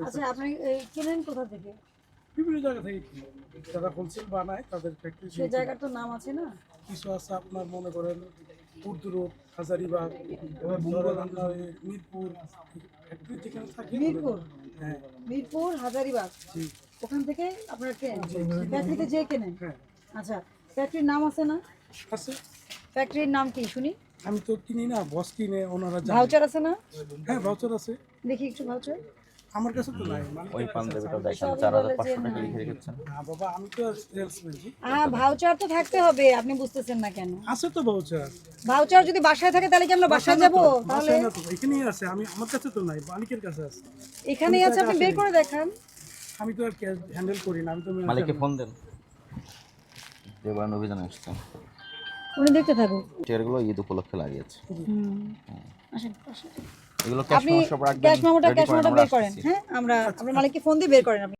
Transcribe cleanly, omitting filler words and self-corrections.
আচ্ছা আপনি কেনেন কোথা থেকে? বিভিন্ন জায়গা থেকে কিনি। যারা হোলসেল বানায় তাদের ফ্যাক্টরি সেই জায়গার তো নাম আছে না? কিছু আছে আপনার মনে করেন উর্দু রোড, হাজারিবাগ, ধরেন আপনার এই মিরপুর ফ্যাক্টরি যেখানে থাকে মিরপুর, হ্যাঁ মিরপুর হাজারিবাগ জি ওখান থেকে আপনারা কেনেন, ফ্যাক্টরিতে যেয়ে কেনেন? হ্যাঁ আচ্ছা ফ্যাক্টরির নাম আছে না? আছে। ফ্যাক্টরির নাম কি শুনি? আমি তো কিনি না, বস কিনে, ওনারা জানে। ভাউচার আছে না? হ্যাঁ ভাউচার আছে, দেখি একটু ভাউচার। আমার কাছে তো নাই। ওই পাঞ্জাবিটা দেখেন সবই 4500 বলে যে টাকা লিখে রেখেছেন। না বাবা, আমি তো সেলসম্যান। ভাউচার তো থাকতে হবে, আপনি বুঝতেছেন না কেন? আছে তো ভাউচার। ভাউচার যদি বাসায় থাকে তাহলে কি আমরা বাসায় যাব? তাহলে বাসায় না তো, এখানেই আছে। আমার কাছে তো নাই, মালিকের কাছে আছে। এখানেই আছে, আপনি বের করে দেখান। আমি তো আর ক্যাশ হ্যান্ডেল করি না, আমি তো মালিককে ফোন দেন। দেবান অভিযান আসছে। উনি দেখতে থাকুক। চেয়ারগুলো ঈদ উপলক্ষে লাগিয়েছে। আসেন আসেন। এগুলো ক্যাশ আপনি মেমো সব রাখবেন। ক্যাশ মেমোটা ready করেন, আমরা বের করেন। আসতেছি। হ্যাঁ, আমরা আপনার মালিককে ফোন দিয়ে বের করেন আপনি।